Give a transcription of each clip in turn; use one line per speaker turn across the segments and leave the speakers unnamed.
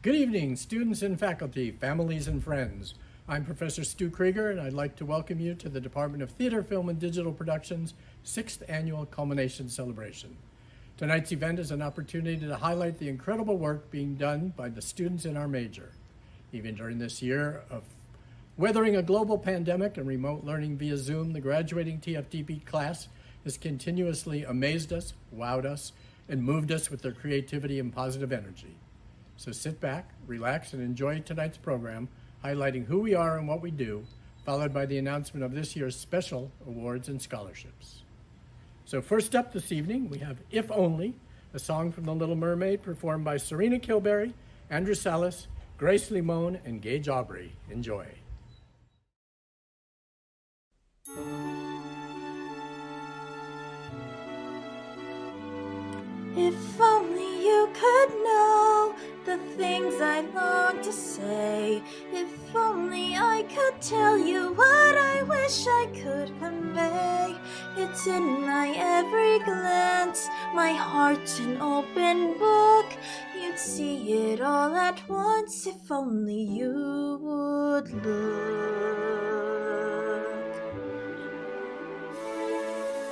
Good evening, students and faculty, families and friends. I'm Professor Stu Krieger, and I'd like to welcome you to the Department of Theater, Film, and Digital Production's 6th Annual Culmination Celebration. Tonight's event is an opportunity to highlight the incredible work being done by the students in our major. Even during this year of weathering a global pandemic and remote learning via Zoom, the graduating TFDP class has continuously amazed us, wowed us, and moved us with their creativity and positive energy. So sit back, relax, and enjoy tonight's program, highlighting who we are and what we do, followed by the announcement of this year's special awards and scholarships. So first up this evening, we have If Only, a song from The Little Mermaid performed by Serena Kilberry, Andrew Salas, Grace Limon, and Gage Aubrey. Enjoy.
If only you could know the things I long to say. If only I could tell you what I wish I could convey. It's in my every glance, my heart's an open book. You'd see it all at once if only you would look.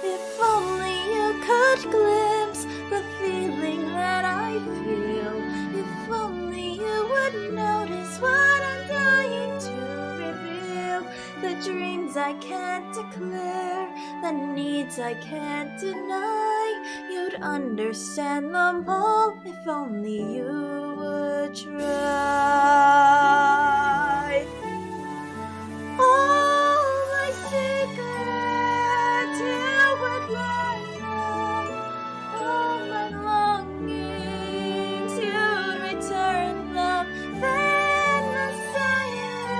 If only you could glimpse the feeling that I feel. If only you would notice what I'm dying to reveal. The dreams I can't declare, the needs I can't deny. You'd understand them all if only you would try. All my secrets you would learn them. All my longings you'd return them. Then the silence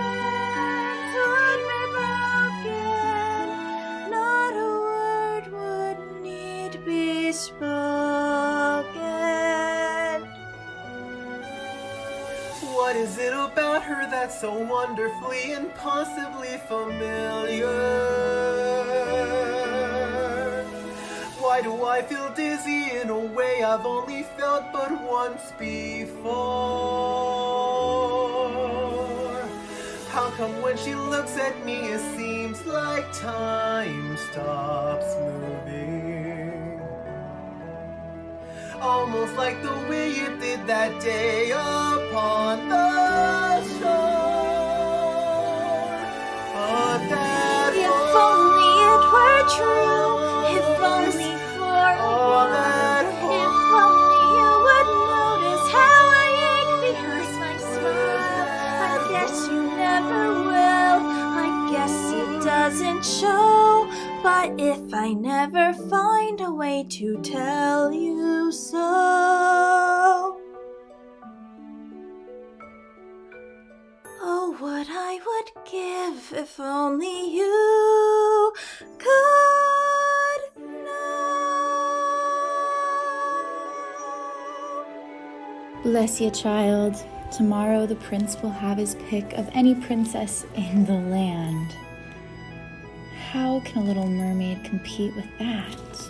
would be broken. Not a word would need be spoken.
What is it about her that's so wonderfully and possibly familiar? Why do I feel dizzy in a way I've only felt but once before? How come when she looks at me it seems like time stops moving? Almost like the way you did that day upon the shore. But that
If only it were true, if only for a word, if only you would notice how I ache behind my smile. I guess you never will, I guess it doesn't show. But if I never find a way to tell you so, oh, what I would give if only you could know.
Bless you, child. Tomorrow the prince will have his pick of any princess in the land. How can a little mermaid compete with that?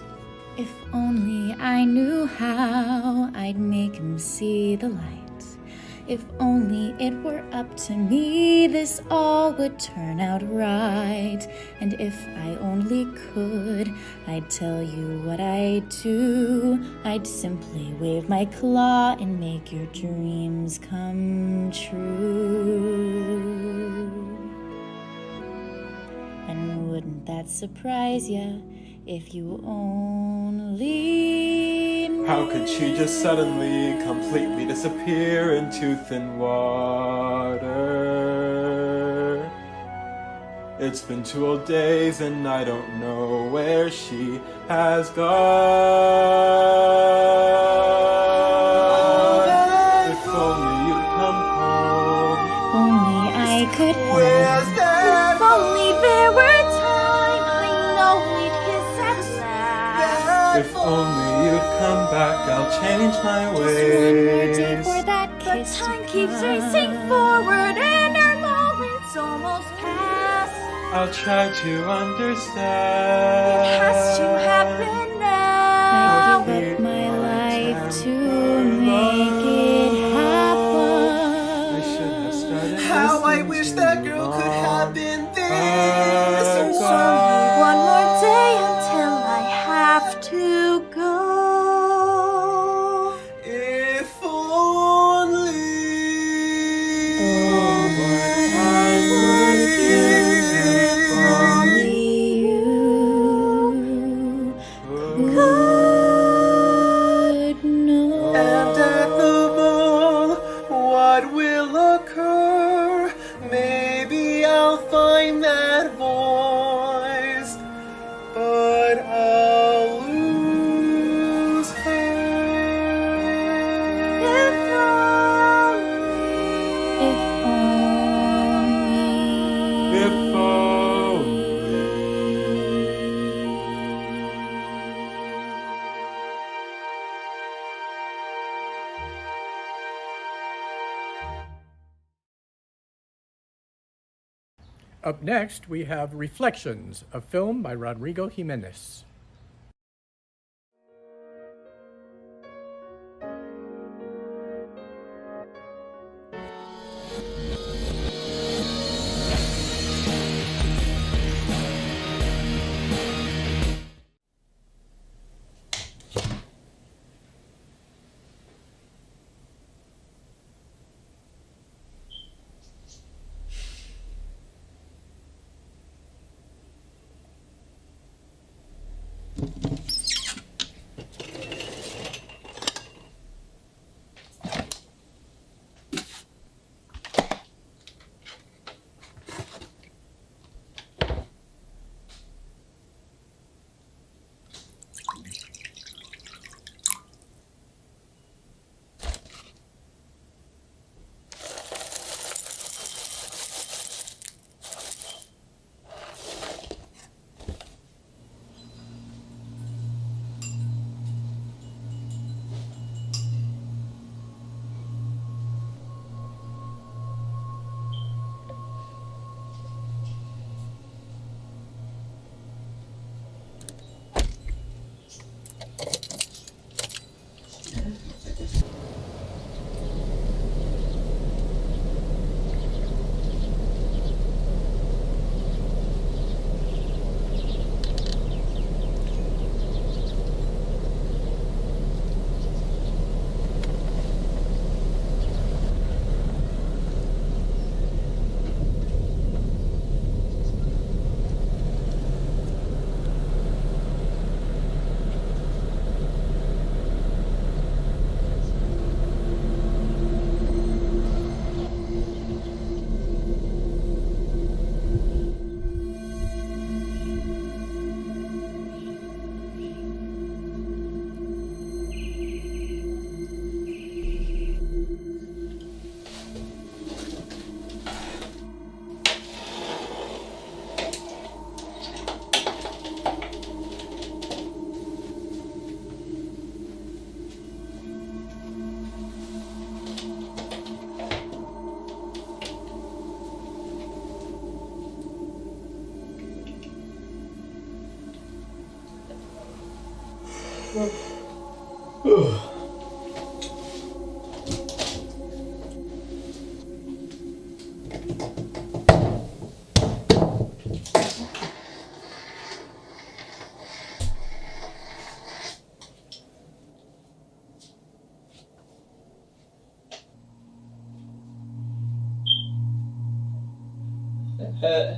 If only I knew how, I'd make him see the light. If only it were up to me, this all would turn out right. And if I only could, I'd tell you what I'd do. I'd simply wave my claw and make your dreams come true. And wouldn't that surprise ya if you only knew?
How could she just suddenly completely disappear into thin water? It's been 2 whole days and I don't know where she has gone. If only you'd come home.
Only I could help.
If only there were time, I know we'd kiss and laugh.
If only you'd come back, I'll change my
Just one more day
ways.
for that
But
kiss to
time keeps
come.
racing forward and our moment's almost past.
I'll try to
It
understand.
has to happen
I
now.
give up my life to make it happen.
Up next, we have Reflections, a film by Rodrigo Jimenez.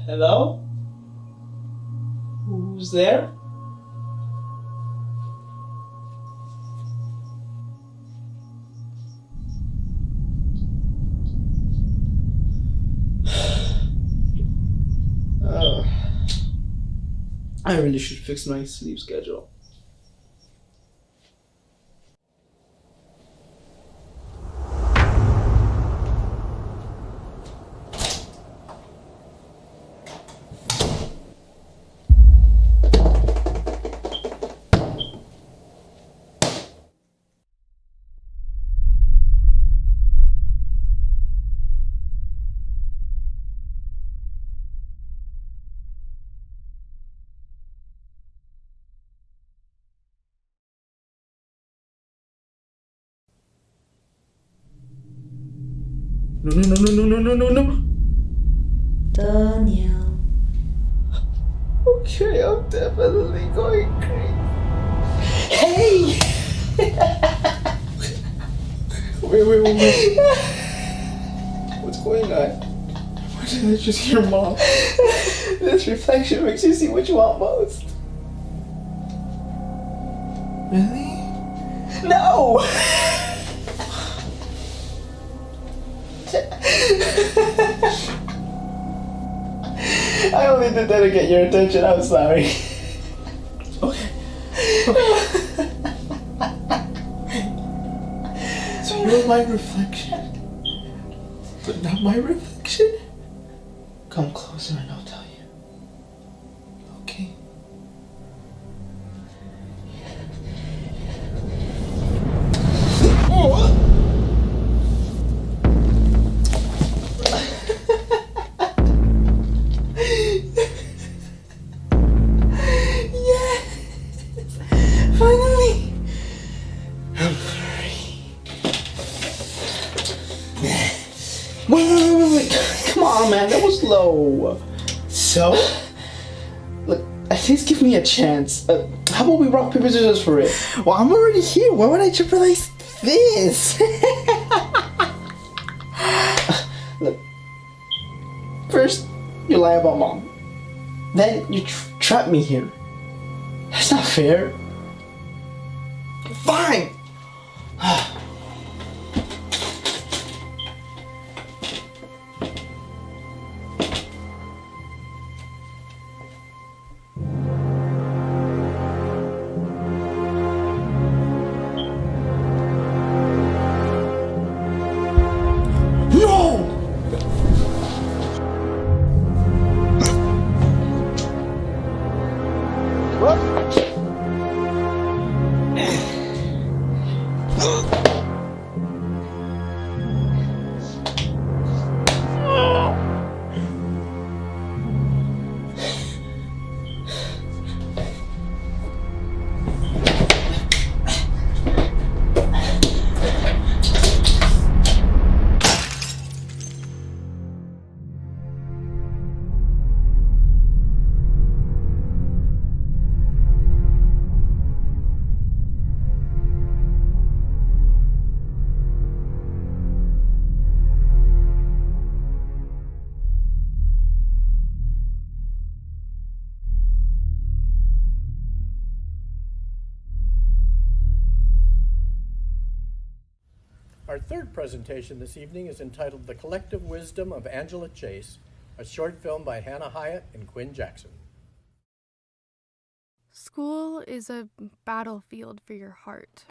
Hello? Who's there? I really should fix my sleep schedule. No.
Daniel.
Okay, I'm definitely going crazy. Hey! Wait. What's going on? Why did I just hear Mom? This reflection makes you see what you want most. Really? No! I only did that to get your attention. I'm sorry. Okay. So you're my reflection, but not my reflection? Come closer and I'll tell you. Okay. Finally! I'm free. Wait. Come on, man. That was low. So? Look, at least give me a chance. How about we rock, paper, scissors for it?
Well, I'm already here. Why would I jeopardize this?
Look. First, you lie about Mom. Then you trap me here. That's not fair.
Fine.
Our third presentation this evening is entitled The Collective Wisdom of Angela Chase, a short film by Hannah Hyatt and Quinn Jackson.
School is a battlefield for your heart.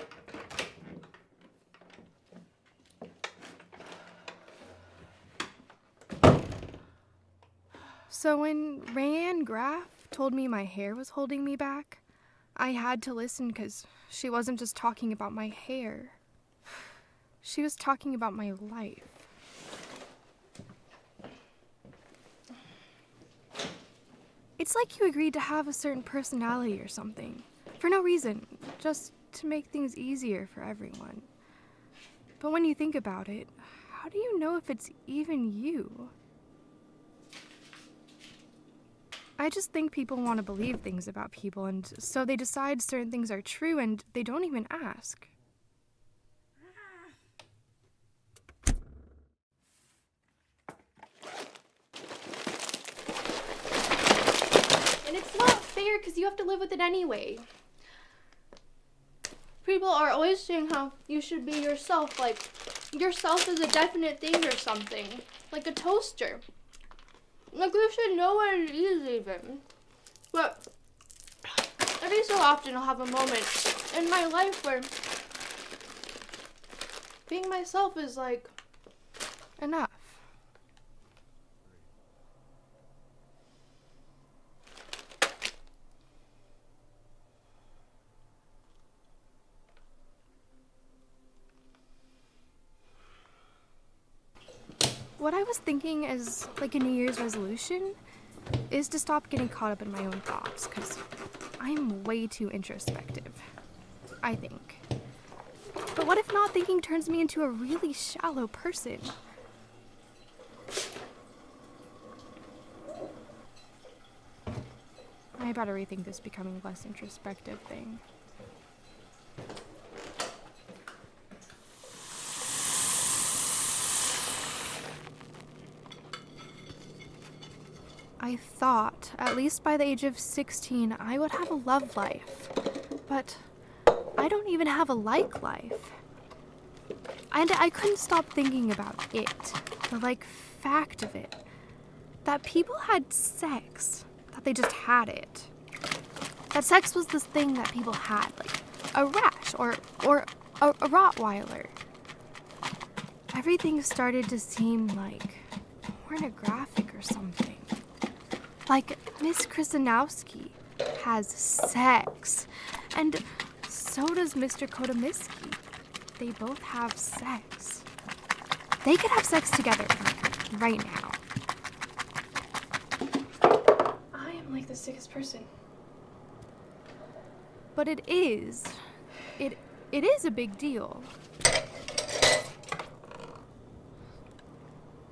So when Rayanne Graff told me my hair was holding me back, I had to listen because she wasn't just talking about my hair. She was talking about my life. It's like you agreed to have a certain personality or something, for no reason, just to make things easier for everyone. But when you think about it, how do you know if it's even you? I just think people want to believe things about people, and so they decide certain things are true and they don't even ask. Because you have to live with it anyway. People are always saying how you should be yourself, like yourself is a definite thing or something, like a toaster. Like you should know what it is even. But every so often I'll have a moment in my life where being myself is like enough. What I was thinking as like a New Year's resolution is to stop getting caught up in my own thoughts, because I'm way too introspective, I think. But what if not thinking turns me into a really shallow person? I better rethink this becoming less introspective thing. I thought, at least by the age of 16, I would have a love life. But I don't even have a like life. And I couldn't stop thinking about it, the fact of it. That people had sex, that they just had it. That sex was this thing that people had, like a rash or a Rottweiler. Everything started to seem like pornographic or something. Like Miss Krasinowski has sex, and so does Mr. Kotomiski. They both have sex. They could have sex together right now. I am like the sickest person. But it is. It is a big deal.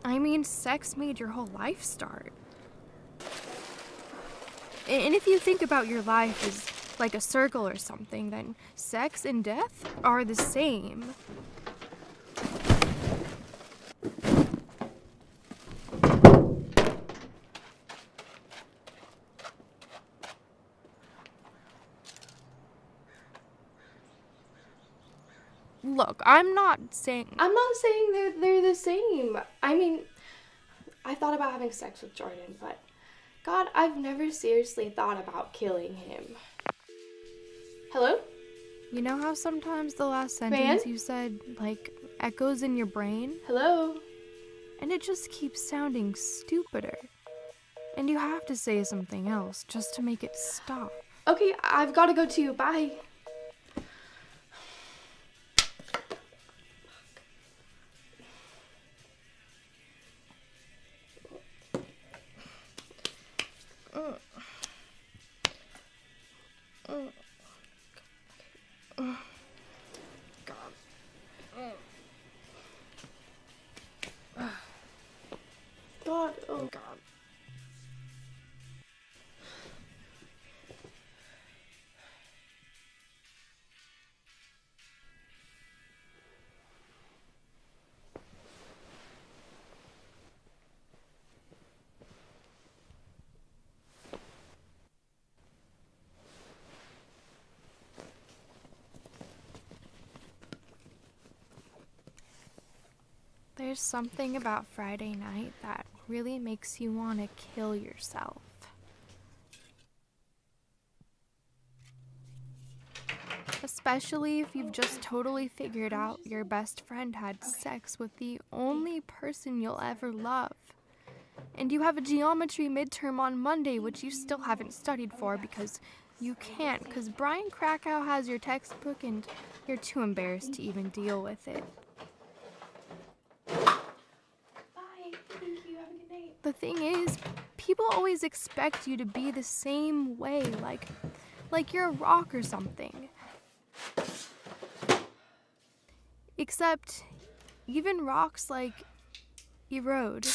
I mean, sex made your whole life start. And if you think about your life as like a circle or something, then sex and death are the same. Look, I'm not saying they're the same. I mean, I thought about having sex with Jordan, but God, I've never seriously thought about killing him. Hello? You know how sometimes the last sentence you said, like, echoes in your brain? Hello? And it just keeps sounding stupider. And you have to say something else just to make it stop. Okay, I've got to go too. Bye. God, oh God. There's something about Friday night that really makes you want to kill yourself. Especially if you've just totally figured out your best friend had sex with the only person you'll ever love. And you have a geometry midterm on Monday, which you still haven't studied for because you can't, because Brian Krakow has your textbook and you're too embarrassed to even deal with it. The thing is, people always expect you to be the same way, like you're a rock or something. Except, even rocks, erode.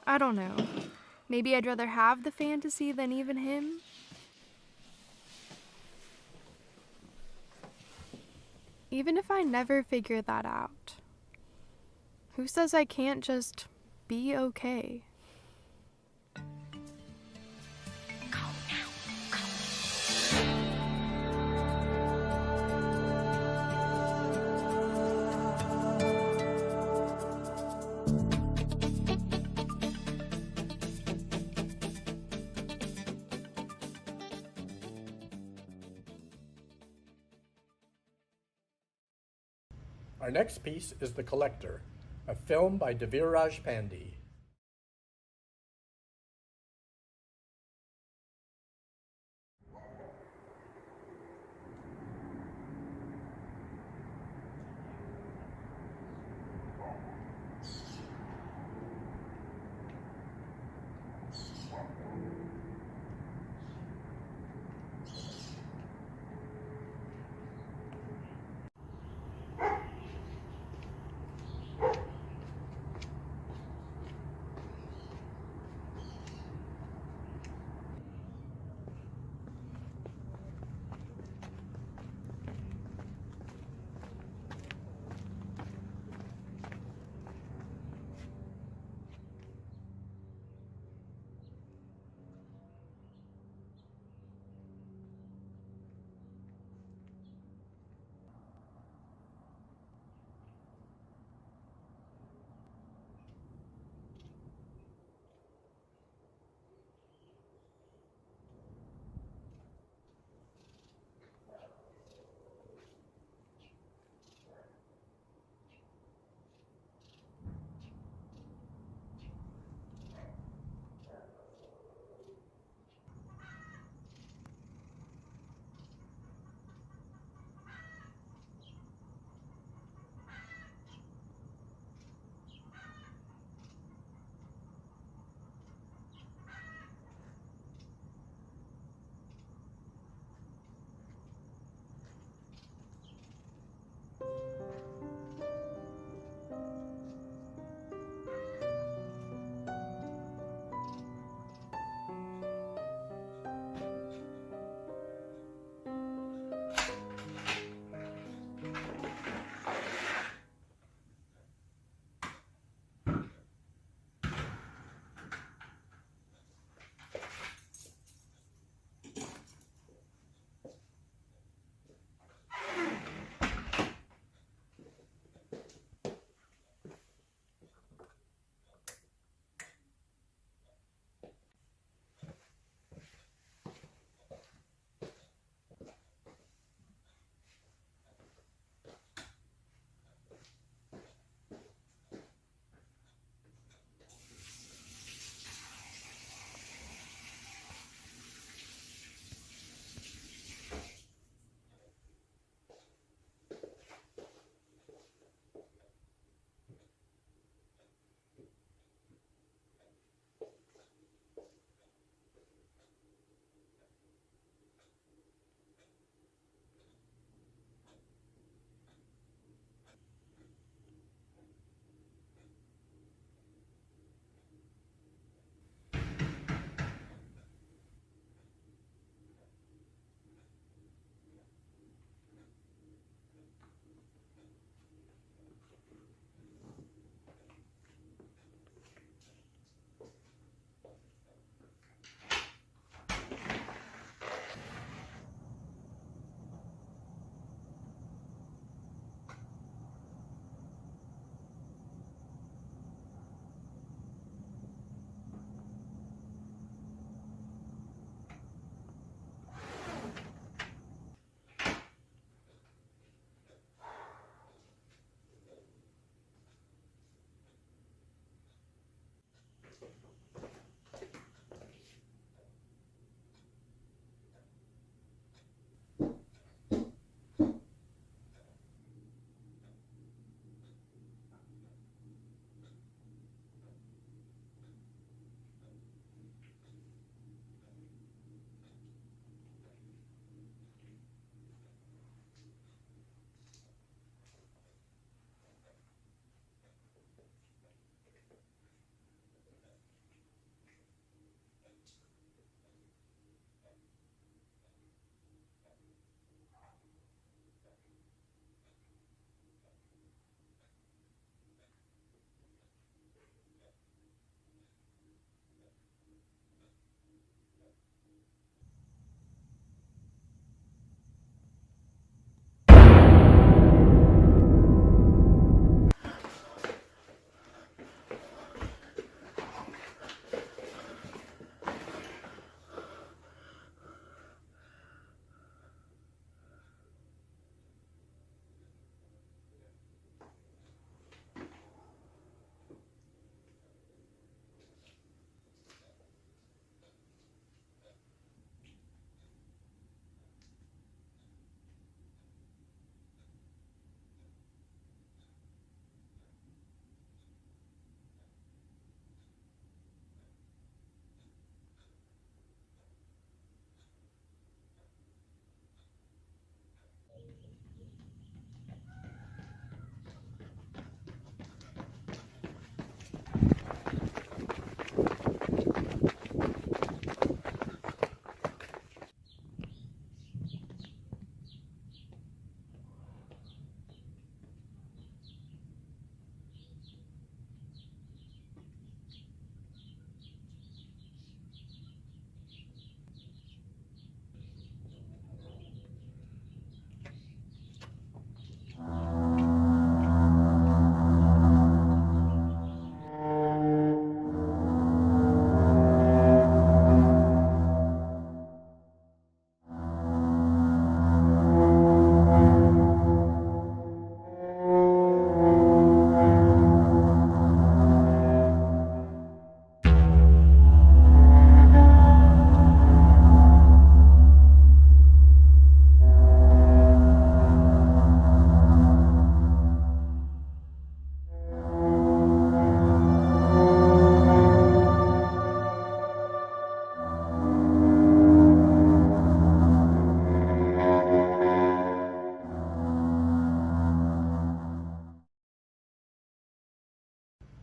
I don't know. Maybe I'd rather have the fantasy than even him. Even if I never figure that out, who says I can't just be okay?
Our next piece is The Collector, a film by Deviraj Pandey.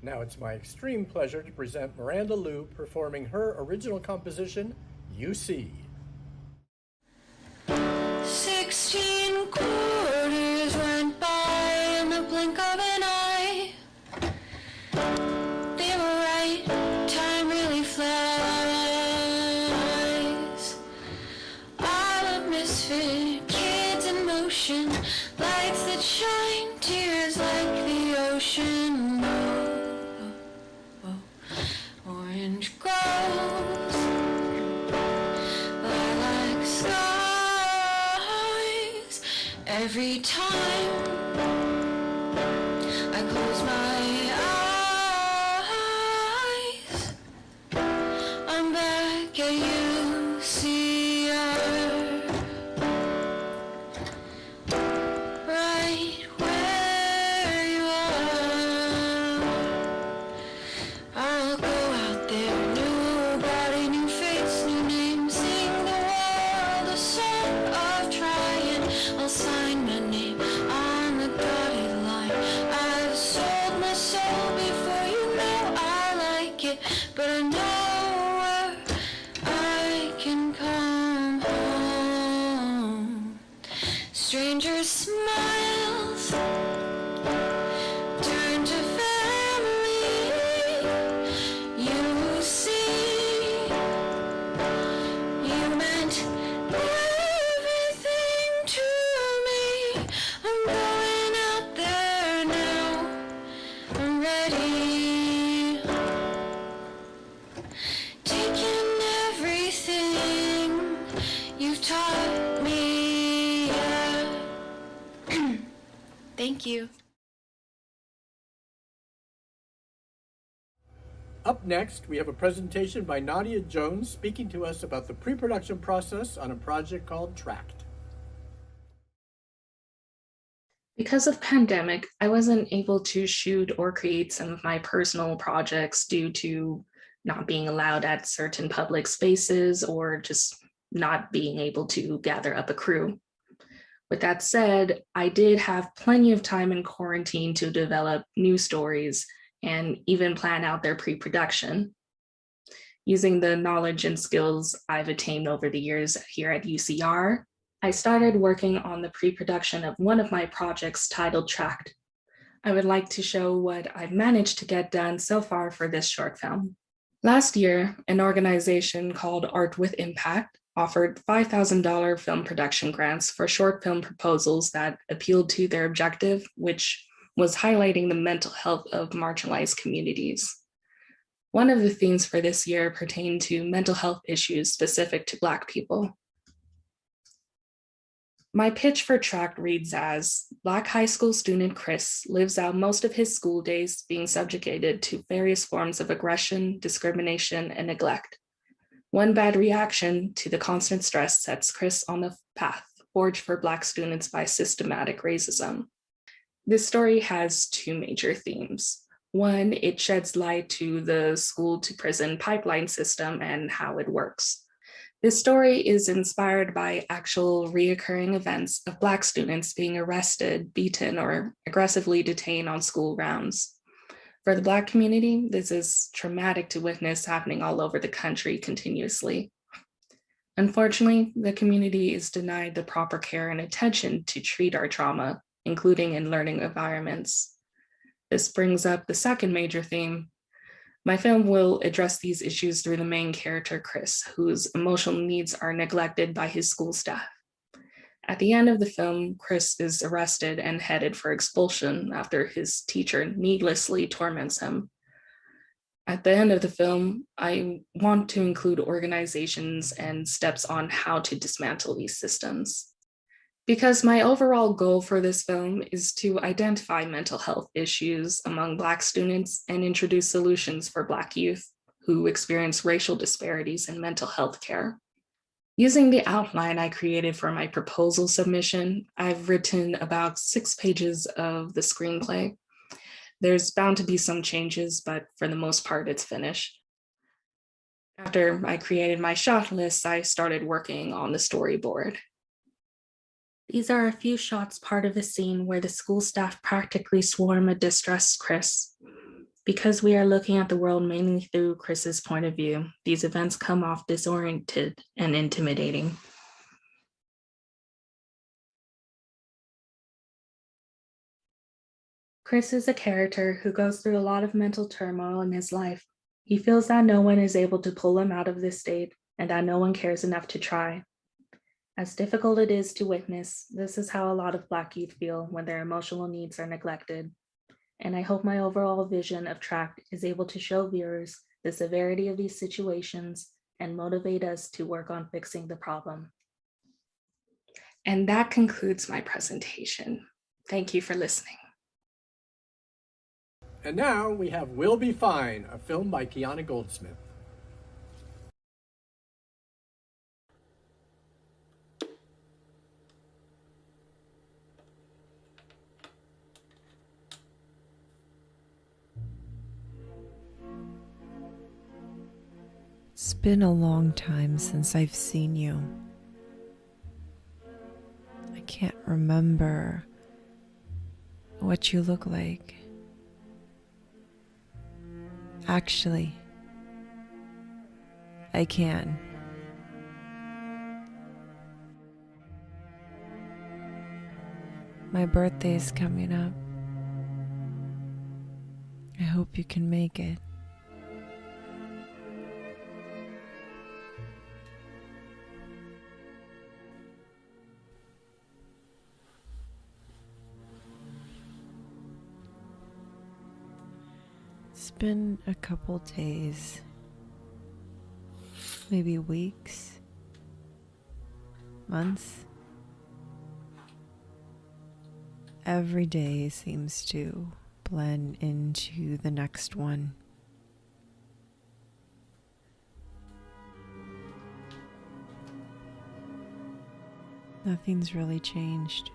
Now it's my extreme pleasure to present Miranda Lou performing her original composition, You See.
16 quarters went by in the blink of an eye. They were right, time really flies. All of misfit kids in motion, lights that shine, tears like the ocean. Oh, oh, orange grows, lilac skies. Every time I close my eyes, I'm back at UCR, right where you are. I'll go out there, new body, new face, new name, sing the world a song of trying. I'll sign my name on the dotted line. I've sold my soul before you know I like it, but I know where I can come home. Stranger smiles turn to family. You see, you meant everything to me. I'm going out there now. I'm ready. Taking everything you've taught me. Yeah. Thank you.
Up next, we have a presentation by Nadia Jones speaking to us about the pre-production process on a project called Tract.
Because of pandemic, I wasn't able to shoot or create some of my personal projects due to not being allowed at certain public spaces or just not being able to gather up a crew. With that said, I did have plenty of time in quarantine to develop new stories and even plan out their pre-production. Using the knowledge and skills I've attained over the years here at UCR, I started working on the pre-production of one of my projects titled Tract. I would like to show what I've managed to get done so far for this short film. Last year, an organization called Art with Impact offered $5,000 film production grants for short film proposals that appealed to their objective, which was highlighting the mental health of marginalized communities. One of the themes for this year pertained to mental health issues specific to Black people. My pitch for Tract reads as, Black high school student Chris lives out most of his school days being subjugated to various forms of aggression, discrimination, and neglect. One bad reaction to the constant stress sets Chris on the path forged for Black students by systematic racism. This story has two major themes. One, it sheds light to the school to prison pipeline system and how it works. This story is inspired by actual reoccurring events of Black students being arrested, beaten, or aggressively detained on school grounds. For the Black community, this is traumatic to witness happening all over the country continuously. Unfortunately, the community is denied the proper care and attention to treat our trauma, including in learning environments. This brings up the second major theme. My film will address these issues through the main character, Chris, whose emotional needs are neglected by his school staff. At the end of the film, Chris is arrested and headed for expulsion after his teacher needlessly torments him. At the end of the film, I want to include organizations and steps on how to dismantle these systems. Because my overall goal for this film is to identify mental health issues among Black students and introduce solutions for Black youth who experience racial disparities in mental health care. Using the outline I created for my proposal submission, I've written about 6 pages of the screenplay. There's bound to be some changes, but for the most part, it's finished. After I created my shot list, I started working on the storyboard. These are a few shots part of a scene where the school staff practically swarm a distressed Chris. Because we are looking at the world mainly through Chris's point of view, these events come off disoriented and intimidating. Chris is a character who goes through a lot of mental turmoil in his life. He feels that no one is able to pull him out of this state and that no one cares enough to try. As difficult it is to witness, this is how a lot of Black youth feel when their emotional needs are neglected. And I hope my overall vision of Tract is able to show viewers the severity of these situations and motivate us to work on fixing the problem. And that concludes my presentation. Thank you for listening.
And now we have We'll Be Fine, a film by Kiana Goldsmith.
It's been a long time since I've seen you. I can't remember what you look like. Actually, I can. My birthday's coming up. I hope you can make it. It's been a couple days, maybe weeks, months. Every day seems to blend into the next one. Nothing's really changed.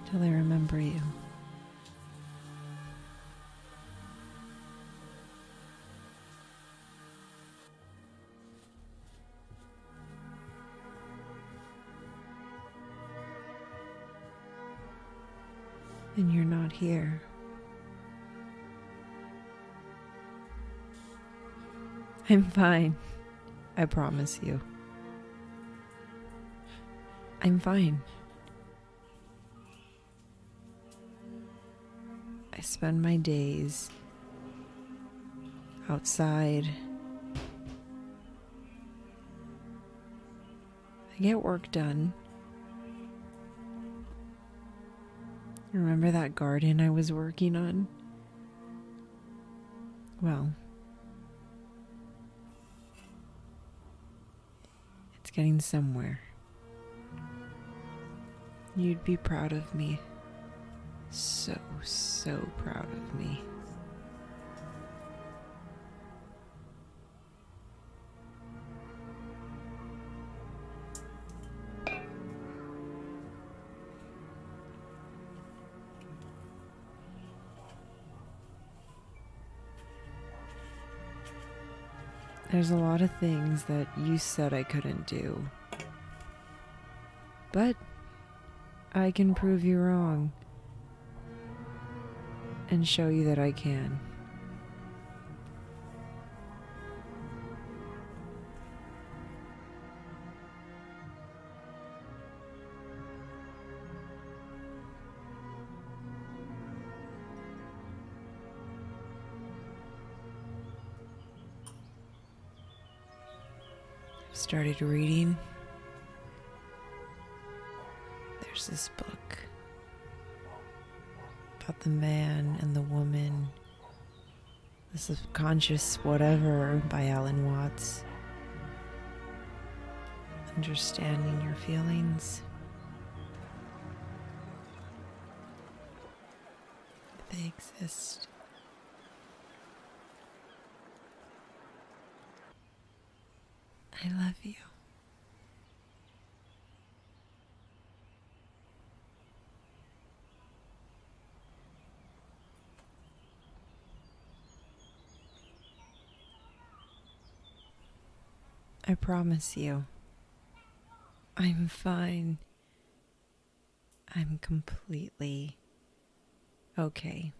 Till I remember you. And you're not here. I'm fine. I promise you. I'm fine. I spend my days outside. I get work done. Remember that garden I was working on? Well, it's getting somewhere. You'd be proud of me. So proud of me. There's a lot of things that you said I couldn't do. But I can prove you wrong. And show you that I can. I've started reading. There's this book about the man and the woman, the subconscious whatever by Alan Watts. Understanding your feelings. They exist. I love you. I promise you, I'm fine. I'm completely okay.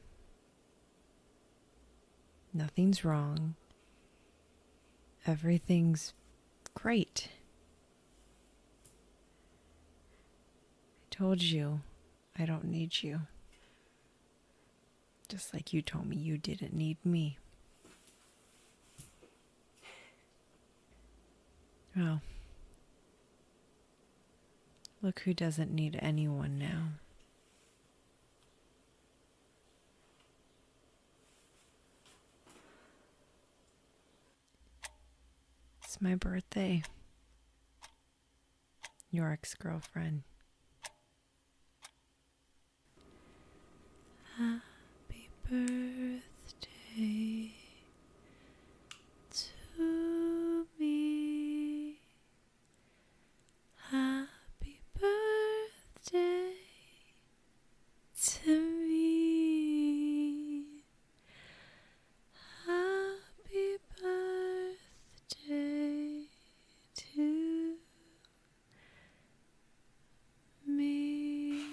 Nothing's wrong. Everything's great. I told you I don't need you. Just like you told me you didn't need me. Well, look who doesn't need anyone now. It's my birthday. Your ex-girlfriend. Happy birthday to me. Happy birthday to me. Happy birthday to me.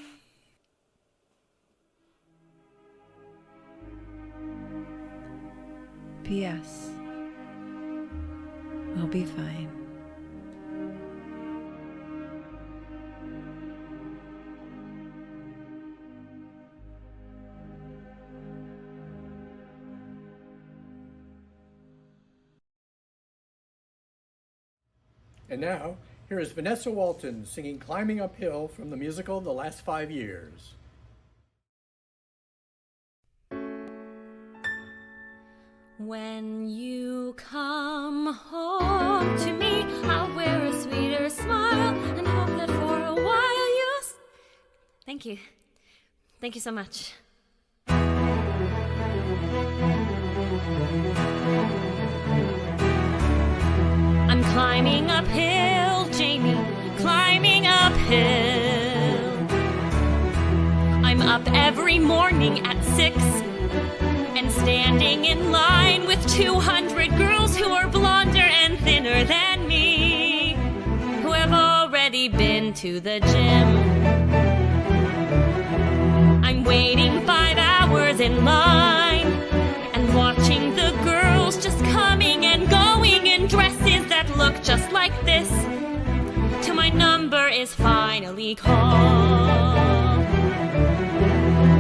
P.S. We'll be fine.
And now, here is Vanessa Walton singing Climbing Uphill from the musical The Last 5 Years.
When you come home to me, I'll wear a sweeter smile and hope that for a while you... Thank you. Thank you so much. I'm climbing uphill, Jamie, climbing uphill. I'm up every morning at 6 and standing in line with 200 girls who are blonder and thinner than me, who have already been to the gym. I'm waiting 5 hours in line and watching the girls just coming and going in dresses that look just like this, till my number is finally called.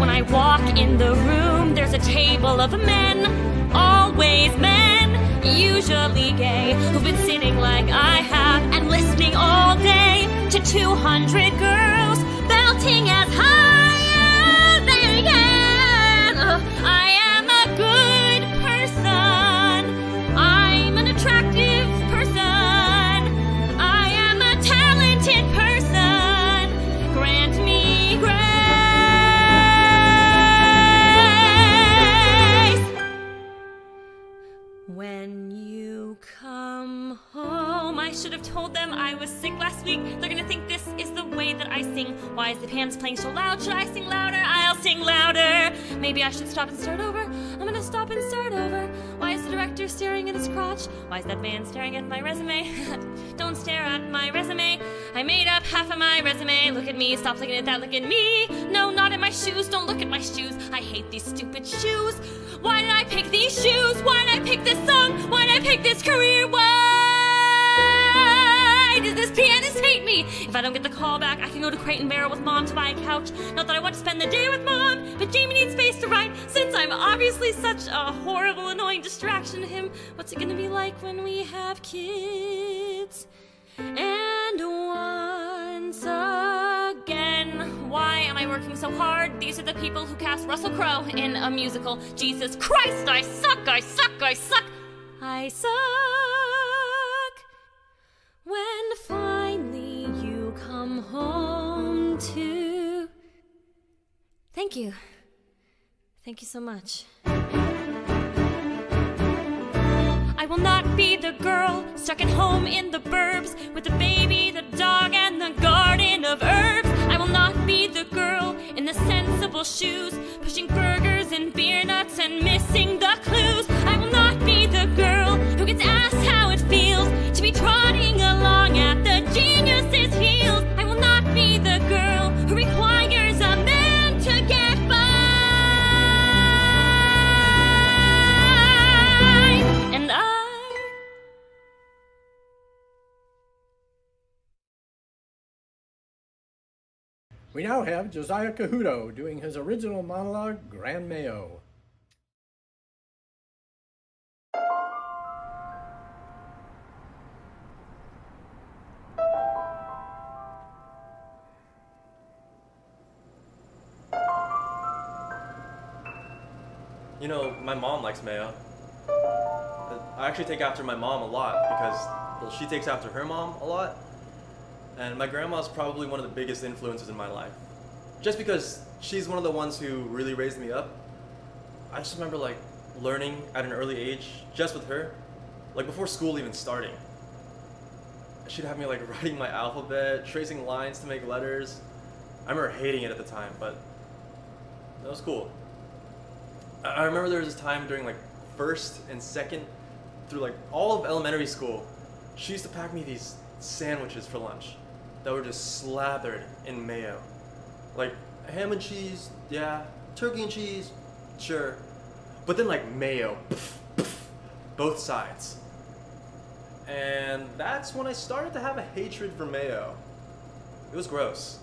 When I walk in the room, there's a table of men, always men, usually gay, who've been sitting like I have and listening all day to 200 girls belting as high as they can. I am a good person. I'm an attractive person. I am a talented person. Grant me grace. When you come home, I should have told them I was sick last week. They're gonna think this is the way that I sing. Why is the piano playing so loud? Should I sing louder? I'll sing louder. Maybe I should stop and start over. I'm gonna stop and start over. Why is the director staring at his crotch? Why is that man staring at my resume? Don't stare at my resume. I made up half of my resume. Look at me, stop looking at that, look at me. No, not at my shoes, don't look at my shoes. I hate these stupid shoes. Why did I pick these shoes? Why did I pick this song? Why did I pick this career? Why does this pianist hate me? If I don't get the call back, I can go to Crate and Barrel with Mom to buy a couch. Not that I want to spend the day with Mom, but Jamie needs space to write. Since I'm obviously such a horrible, annoying distraction to him, what's it gonna be like when we have kids? And once again, why am I working so hard? These are the people who cast Russell Crowe in a musical. Jesus Christ, I suck, I suck, I suck. I suck. When finally you come home to... Thank you. Thank you so much. I
will not be the girl stuck at home in the burbs with the baby, the dog, and the garden of herbs. I will not be the girl in the sensible shoes, pushing burgers and beer nuts and missing the clues. I will not be the girl who gets asked how it feels to be trotting along at the genius's heels. I will not be the girl who requires a man to get by. And
We now have Josiah Cahuto doing his original monologue, Grand Mayo.
You know, my mom likes mayo. I actually take after my mom a lot because, well, she takes after her mom a lot. And my grandma's probably one of the biggest influences in my life. Just because she's one of the ones who really raised me up. I just remember like learning at an early age just with her, like before school even starting. She'd have me like writing my alphabet, tracing lines to make letters. I remember hating it at the time, but that was cool. I remember there was this time during like first and second through like all of elementary school, she used to pack me these sandwiches for lunch that were just slathered in mayo. Like ham and cheese, yeah, turkey and cheese, sure. But then like mayo, both sides. And that's when I started to have a hatred for mayo. It was gross.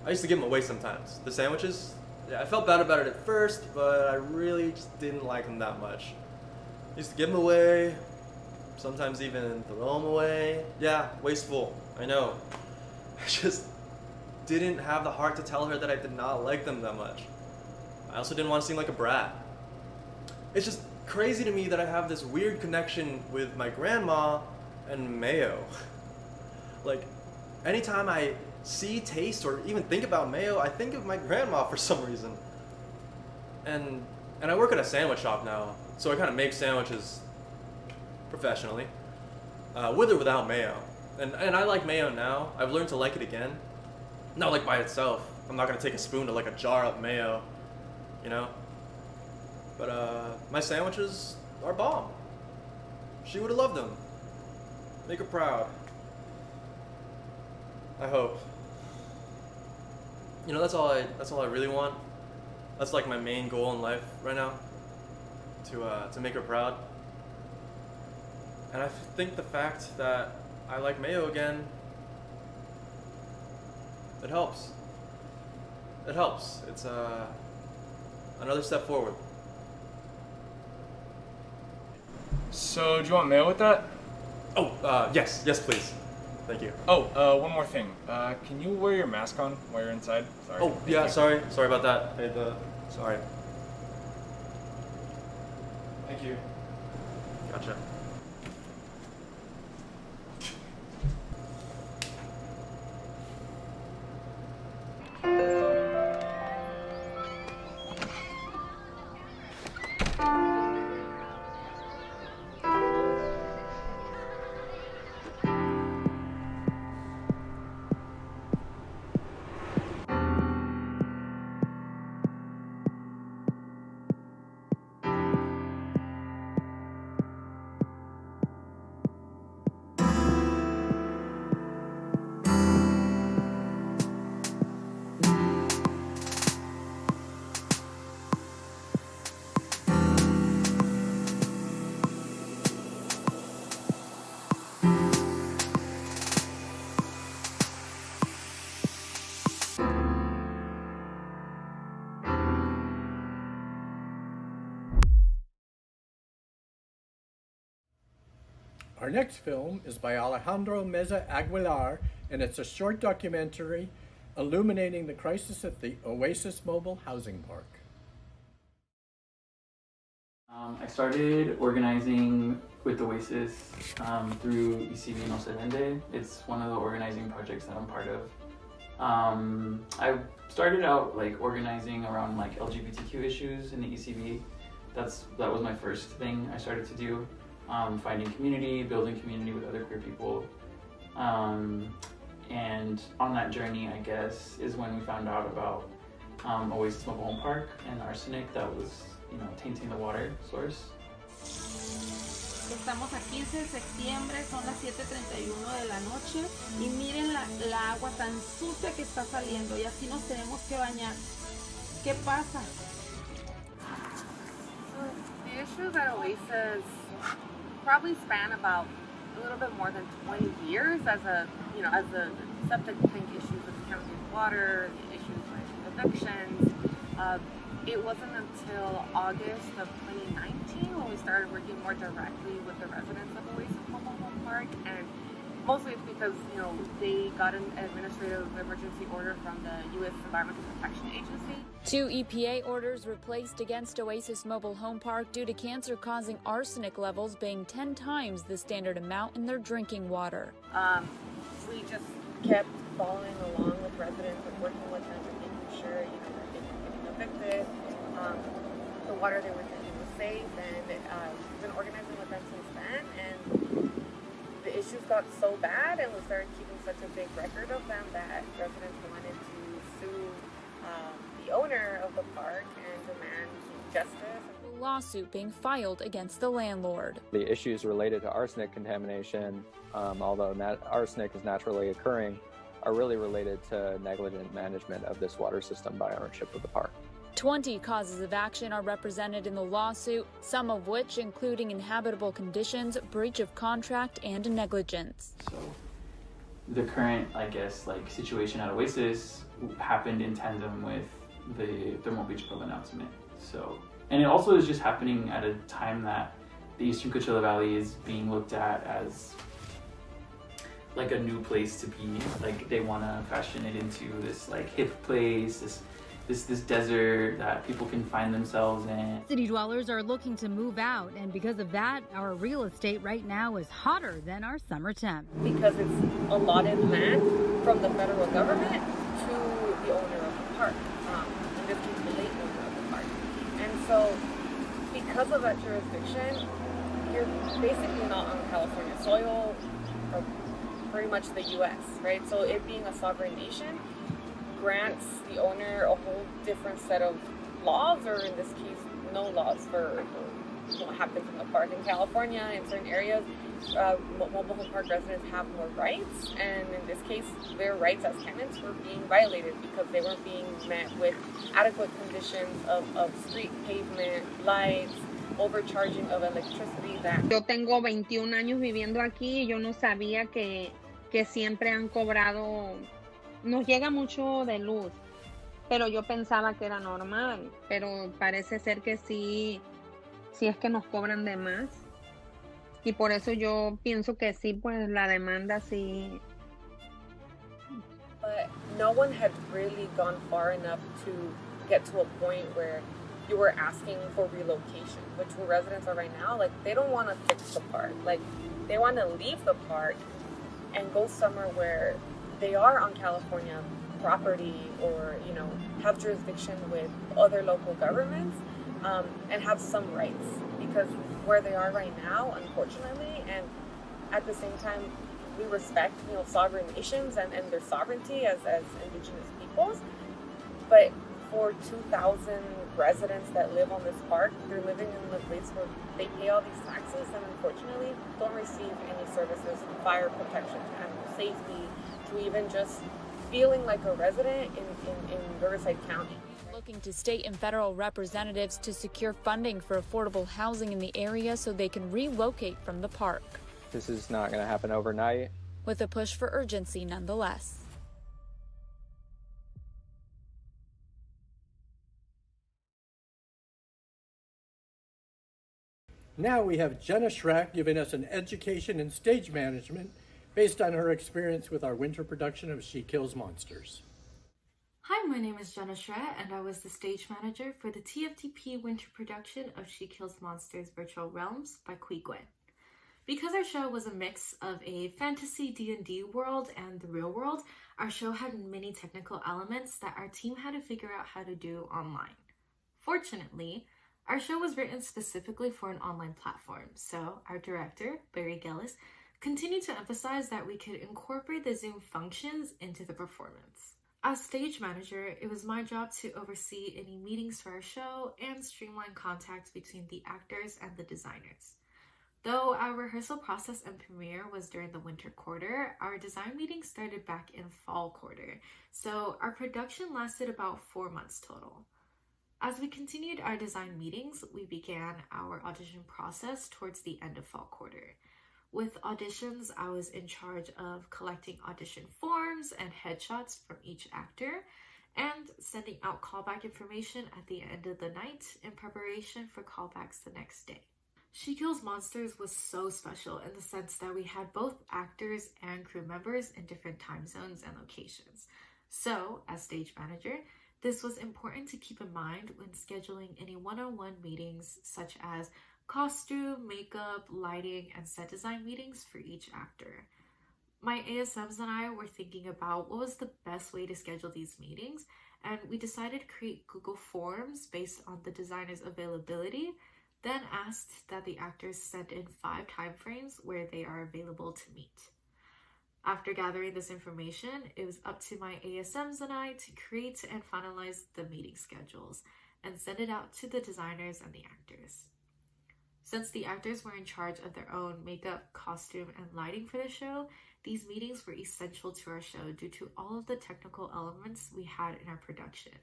I used to give them away sometimes. The sandwiches, yeah, I felt bad about it at first, but I really just didn't like them that much. I used to give them away, sometimes even throw them away. Yeah, wasteful, I know. I just didn't have the heart to tell her that I did not like them that much. I also didn't want to seem like a brat. It's just crazy to me that I have this weird connection with my grandma and mayo. Like, anytime I see, taste, or even think about mayo, I think of my grandma for some reason. And I work at a sandwich shop now, so I kind of make sandwiches professionally, with or without mayo. And I like mayo now. I've learned to like it again. Not like by itself. I'm not gonna take a spoon to like a jar of mayo, you know? But my sandwiches are bomb. She would have loved them. Make her proud. I hope. You know, that's all I really want. That's like my main goal in life right now. To make her proud. And I think the fact that I like mayo again, it helps. It helps. It's another step forward.
So, do you want mayo with that?
Oh, yes, please. Thank you.
Oh, one more thing. Can you wear your mask on while you're inside? Sorry.
Oh, yeah, sorry about that. Sorry. Thank you. Gotcha.
Our next film is by Alejandro Meza Aguilar, and it's a short documentary illuminating the crisis at the Oasis Mobile Housing Park.
I started organizing with Oasis through ECB No Se Vende. It's one of the organizing projects that I'm part of. I started out like organizing around like LGBTQ issues in the ECB. That was my first thing I started to do. finding community, building community with other queer people. And on that journey, I guess, is when we found out about Oasis Mobile Home Park and arsenic that was, tainting the water source.
Estamos a 15 de septiembre, son las 7:31 de la noche y miren la agua tan sucia que está saliendo y así nos tenemos que bañar. ¿Qué pasa?
The issues at Oasis probably span about a little bit more than 20 years as the septic tank issues with county water, the issues with evictions. It wasn't until August of 2019 when we started working more directly with the residents of Oasis Mobile Home Park, and mostly it's because they got an administrative emergency order from the U.S. Environmental Protection Agency.
2 EPA orders were placed against Oasis Mobile Home Park due to cancer-causing arsenic levels being 10 times the standard amount in their drinking water.
We just kept following along with residents and working with them and making sure that they weren't getting evicted. The water they were drinking was safe, and we've been organizing with them since then. And the issues got so bad, and we started keeping such a big record of them that residents wanted to sue the owner of the park and demand justice.
A lawsuit being filed against the landlord.
The issues related to arsenic contamination, although arsenic is naturally occurring, are really related to negligent management of this water system by ownership of the park.
20 causes of action are represented in the lawsuit, some of which including inhabitable conditions, breach of contract, and negligence.
So the current, situation at Oasis happened in tandem with the Thermal Beach Club announcement. So, and it also is just happening at a time that the Eastern Coachella Valley is being looked at as like a new place to be. Like they want to fashion it into this hip place, this desert that people can find themselves in.
City dwellers are looking to move out, and because of that, our real estate right now is hotter than our summer temp.
Because it's allotted land from the federal government to the owner of the park, in this case, the late owner of the park. And so, because of that jurisdiction, you're basically not on California soil, or pretty much the U.S., right? So it being a sovereign nation grants the owner a whole different set of laws, or in this case, no laws for what happens in the park. In California, in certain areas, mobile home park residents have more rights, and in this case, their rights as tenants were being violated because they weren't being met with adequate conditions of street pavement, lights, overcharging of electricity.
Yo tengo 21 años viviendo aquí y yo no sabía que siempre han cobrado. Nos llega mucho de luz, pero yo pensaba que era normal, pero parece ser que sí es que nos cobran de más. Y por eso yo pienso que sí, pues la demanda sí.
But no one had really gone far enough to get to a point where you were asking for relocation, which where residents are right now. Like, they don't want to fix the park. Like, they want to leave the park and go somewhere where they are on California property, or have jurisdiction with other local governments, and have some rights, because where they are right now, unfortunately, and at the same time we respect sovereign nations and their sovereignty as indigenous peoples, but for 2,000 residents that live on this park, they're living in a place where they pay all these taxes and unfortunately don't receive any services, fire protection, animal safety, to even just feeling like a resident in Riverside County.
Looking to state and federal representatives to secure funding for affordable housing in the area so they can relocate from the park.
This is not going to happen overnight.
With a push for urgency nonetheless.
Now we have Jenna Schreck giving us an education in stage management based on her experience with our winter production of She Kills Monsters.
Hi, my name is Jenna Schreck, and I was the stage manager for the TFTP winter production of She Kills Monsters Virtual Realms by Krieger. Because our show was a mix of a fantasy D&D world and the real world, our show had many technical elements that our team had to figure out how to do online. Fortunately, Our show was written specifically for an online platform, so our director, Barry Gellis, continued to emphasize that we could incorporate the Zoom functions into the performance. As stage manager, it was my job to oversee any meetings for our show and streamline contact between the actors and the designers. Though our rehearsal process and premiere was during the winter quarter, our design meetings started back in fall quarter, so our production lasted about 4 months total. As we continued our design meetings, we began our audition process towards the end of fall quarter. With auditions, I was in charge of collecting audition forms and headshots from each actor and sending out callback information at the end of the night in preparation for callbacks the next day. She Kills Monsters was so special in the sense that we had both actors and crew members in different time zones and locations. So, as stage manager, this was important to keep in mind when scheduling any one-on-one meetings such as costume, makeup, lighting, and set design meetings for each actor. My ASMs and I were thinking about what was the best way to schedule these meetings, and we decided to create Google Forms based on the designer's availability, then asked that the actors send in 5 timeframes where they are available to meet. After gathering this information, it was up to my ASMs and I to create and finalize the meeting schedules and send it out to the designers and the actors. Since the actors were in charge of their own makeup, costume, and lighting for the show, these meetings were essential to our show due to all of the technical elements we had in our production,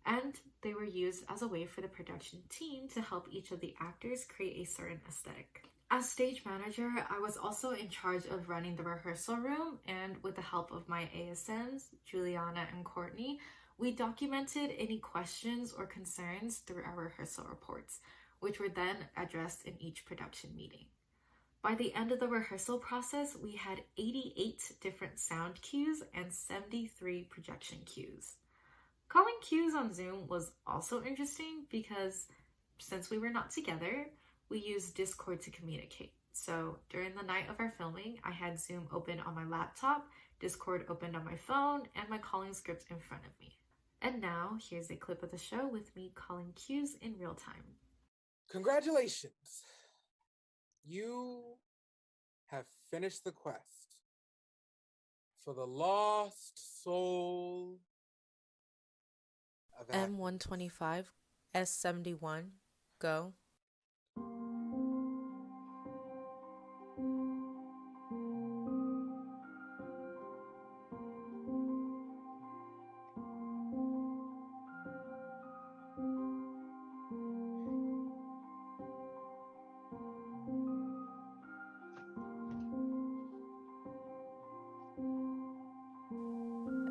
and they were used as a way for the production team to help each of the actors create a certain aesthetic. As stage manager, I was also in charge of running the rehearsal room, and with the help of my ASMs, Juliana and Courtney, we documented any questions or concerns through our rehearsal reports, which were then addressed in each production meeting. By the end of the rehearsal process, we had 88 different sound cues and 73 projection cues. Calling cues on Zoom was also interesting because since we were not together, we used Discord to communicate. So during the night of our filming, I had Zoom open on my laptop, Discord opened on my phone, and my calling script in front of me. And now, here's a clip of the show with me calling cues in real time.
Congratulations! You have finished the quest for the lost soul of
M125, S71, go.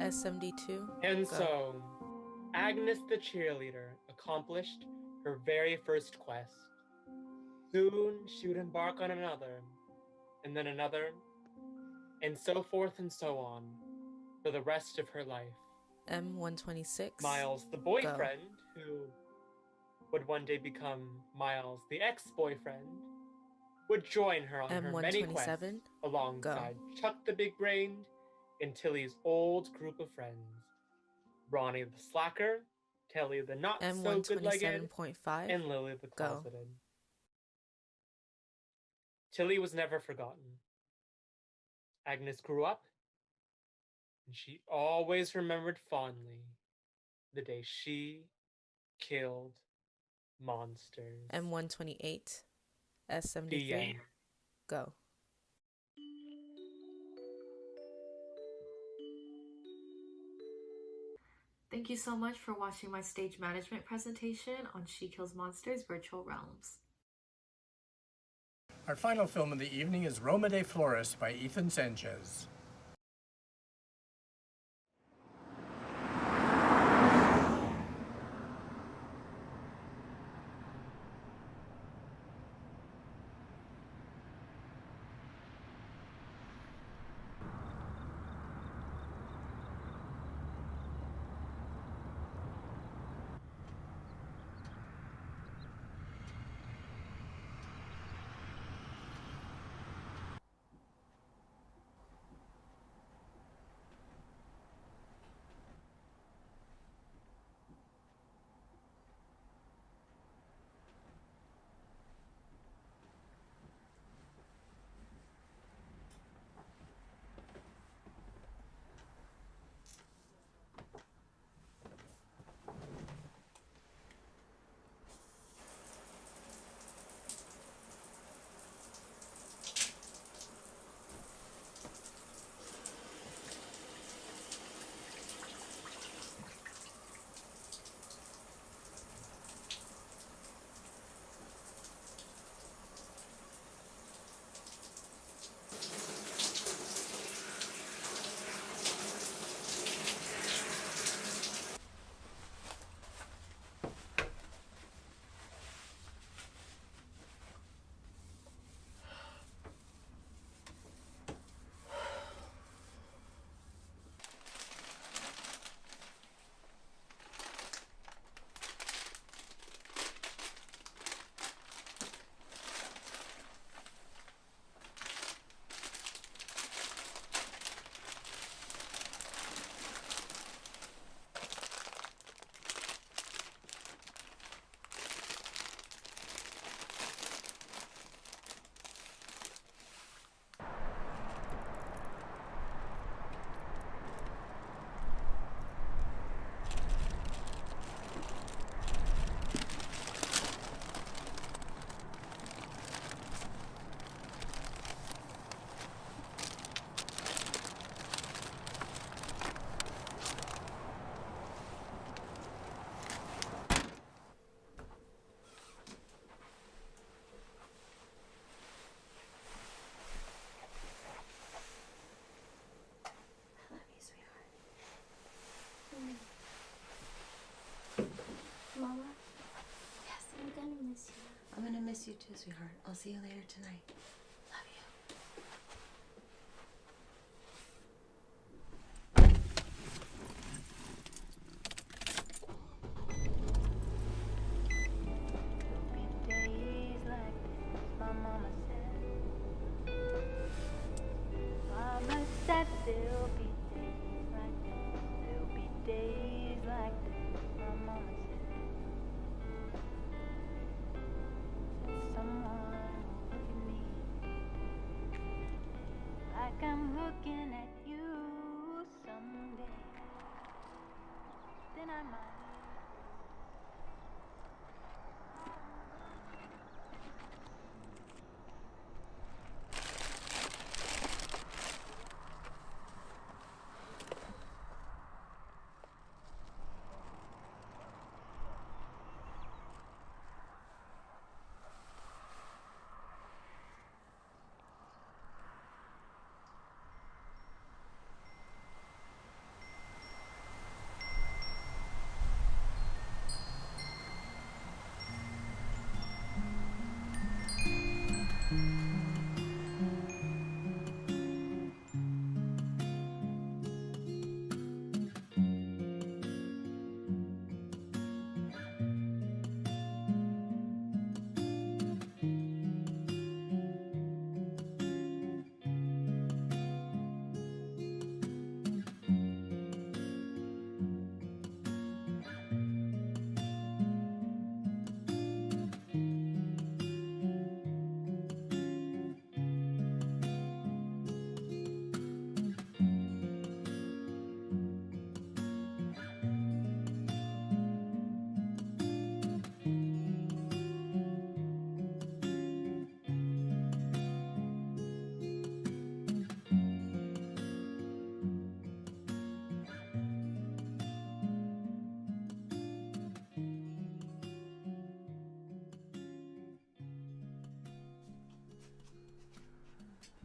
S72.
And
go.
so, Agnes the cheerleader accomplished her very first quest. Soon she would embark on another, and then another, and so forth and so on, for the rest of her life.
M126.
Miles, the boyfriend, who would one day become Miles, the ex-boyfriend, would join her on her many quests alongside Chuck the Big-Brained and Tilly's old group of friends. Ronnie the Slacker, Kelly the Not-So-Good-Legged, and Lily the Closeted. Tilly was never forgotten. Agnes grew up, and she always remembered fondly the day she killed monsters.
M128, S73,
The end.
go.
Thank you so much for watching my stage management presentation on She Kills Monsters Virtual Realms.
Our final film of the evening is Roma de Flores by Ethan Sanchez.
gonna miss you too, sweetheart. I'll see you later tonight. Love you.
Days like this, my mama said. Mama said there'll be days like this. There'll be days like this, my mama said. Someone will look at me like I'm looking at you someday. Then I might.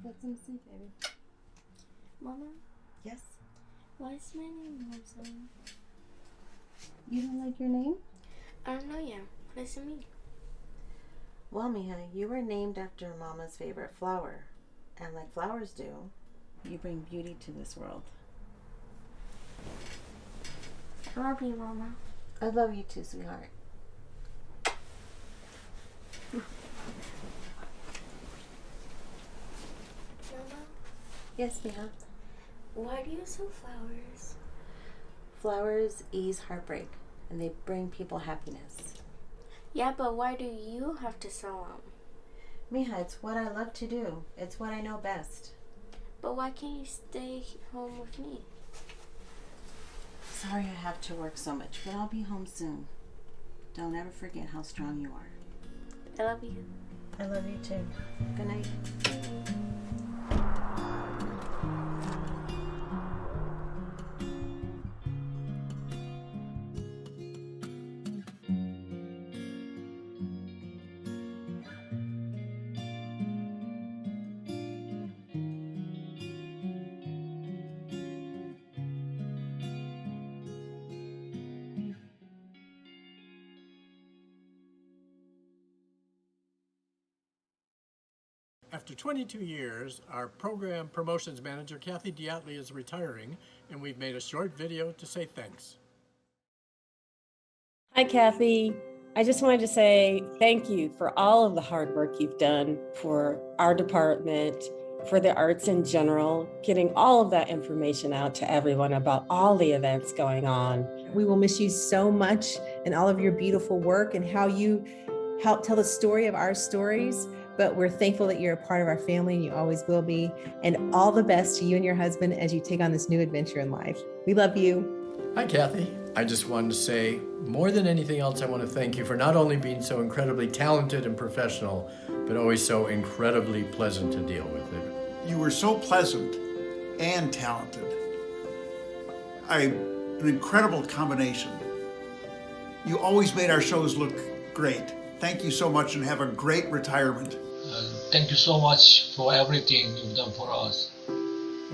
Get some sleep, baby.
Mama,
Yes?
why is my name Meza?
You don't like your name?
I don't know yet. What does it mean?
Well, Mija, you were named after Mama's favorite flower. And like flowers do, you bring beauty to this world.
I love you, Mama.
I love you too, sweetheart.
Mama,
Yes, Mija.
why do you sell flowers?
Flowers ease heartbreak, and they bring people happiness.
Yeah, but why do you have to sell them?
Mija, it's what I love to do. It's what I know best.
But why can't you stay home with me?
Sorry I have to work so much, but I'll be home soon. Don't ever forget how strong you are.
I love you.
I love you too. Good night.
After 22 years, our program promotions manager, Kathy Diatley, is retiring, and we've made a short video to say thanks.
Hi, Kathy. I just wanted to say thank you for all of the hard work you've done for our department, for the arts in general, getting all of that information out to everyone about all the events going on.
We will miss you so much and all of your beautiful work and how you help tell the story of our stories. But we're thankful that you're a part of our family and you always will be. And all the best to you and your husband as you take on this new adventure in life. We love you.
Hi, Kathy. I just wanted to say, more than anything else, I want to thank you for not only being so incredibly talented and professional, but always so incredibly pleasant to deal with.
You were so pleasant and talented. An incredible combination. You always made our shows look great. Thank you so much and have a great retirement.
Thank you so much for everything you've done for us.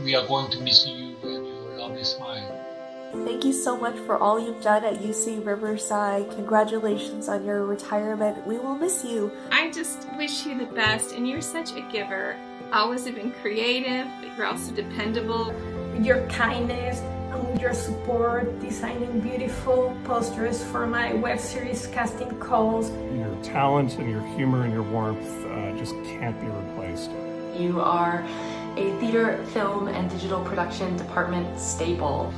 We are going to miss you and your lovely smile.
Thank you so much for all you've done at UC Riverside. Congratulations on your retirement. We will miss you.
I just wish you the best, and you're such a giver. Always have been creative, but you're also dependable.
Your kindness and your support, designing beautiful posters for my web series casting calls.
Your talent and your humor and your warmth just can't be replaced.
You are a theater, film, and digital production department staple.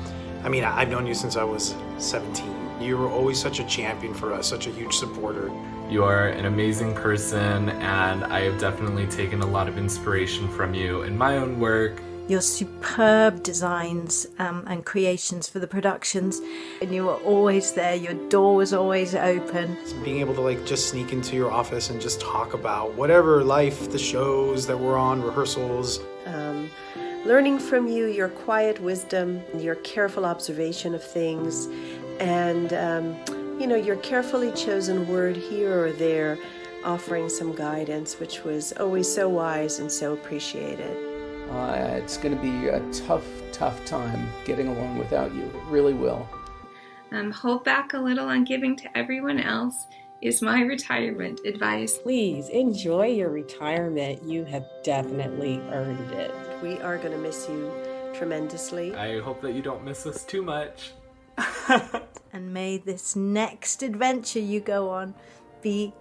I mean, I've known you since I was 17. You were always such a champion for us, such a huge supporter.
You are an amazing person, and I have definitely taken a lot of inspiration from you in my own work.
Your superb designs and creations for the productions, and you were always there. Your door was always open.
Being able to just sneak into your office and just talk about whatever life, the shows that we're on, rehearsals.
Learning from you, your quiet wisdom, your careful observation of things, and your carefully chosen word here or there, offering some guidance, which was always so wise and so appreciated.
It's going to be a tough time getting along without you. It really will.
Hold back a little on giving to everyone else is my retirement advice.
Please enjoy your retirement. You have definitely earned it.
We are going to miss you tremendously.
I hope that you don't miss us too much.
And may this next adventure you go on be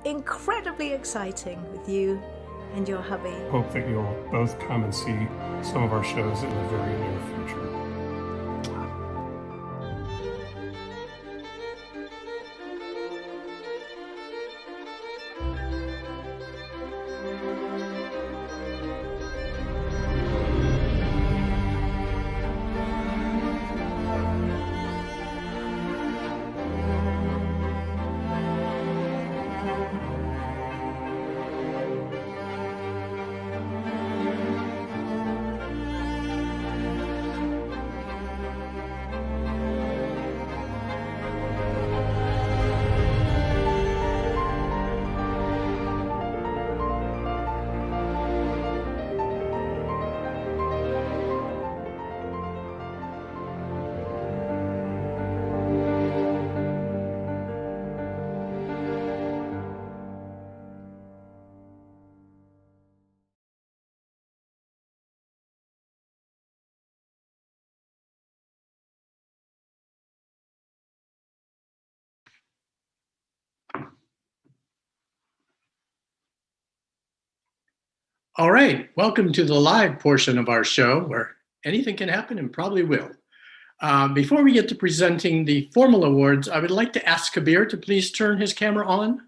incredibly exciting with you and your hubby.
Hope that you'll both come and see some of our shows in the very near future.
All right, welcome to the live portion of our show where anything can happen and probably will. Before we get to presenting the formal awards, I would like to ask Kabir to please turn his camera on.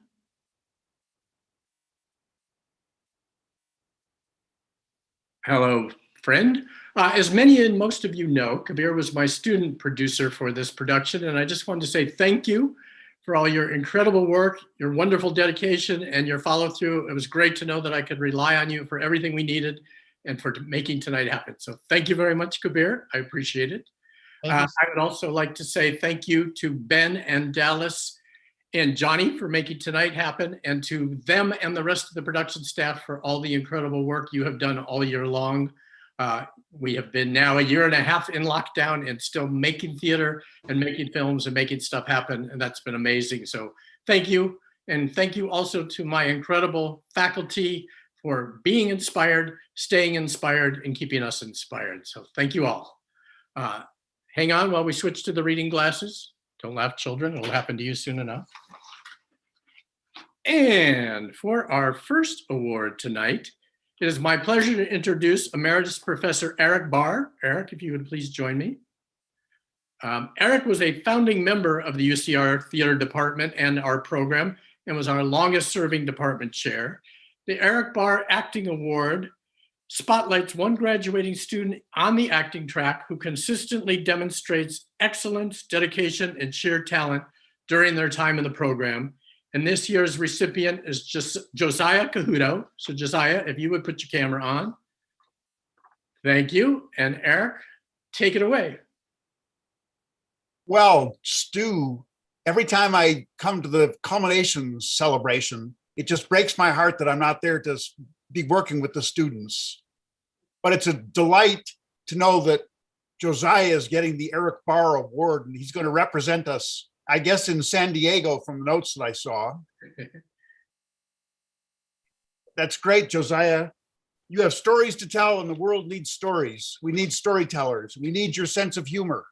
Hello, friend. As many and most of you know, Kabir was my student producer for this production, and I just wanted to say thank you for all your incredible work, your wonderful dedication, and your follow-through. It was great to know that I could rely on you for everything we needed and for making tonight happen. So thank you very much, Kabir. I appreciate it. I would also like to say thank you to Ben and Dallas and Johnny for making tonight happen, and to them and the rest of the production staff for all the incredible work you have done all year long. We have been now a year and a half in lockdown and still making theater and making films and making stuff happen, and that's been amazing. So thank you, and thank you also to my incredible faculty for being inspired, staying inspired, and keeping us inspired. So thank you all. Hang on while we switch to the reading glasses. Don't laugh, children. It'll happen to you soon enough. And for our first award tonight, it is my pleasure to introduce Emeritus Professor Eric Barr. Eric, if you would please join me. Eric was a founding member of the UCR Theater Department and our program, and was our longest serving department chair. The Eric Barr Acting Award spotlights one graduating student on the acting track who consistently demonstrates excellence, dedication, and sheer talent during their time in the program. And this year's recipient is Josiah Cahuto. So Josiah, if you would put your camera on. Thank you. And Eric, take it away.
Well, Stu, every time I come to the Culmination Celebration, it just breaks my heart that I'm not there to be working with the students. But it's a delight to know that Josiah is getting the Eric Barr Award, and he's going to represent us, I guess, in San Diego from the notes that I saw. That's great, Josiah. You have stories to tell, and the world needs stories. We need storytellers. We need your sense of humor.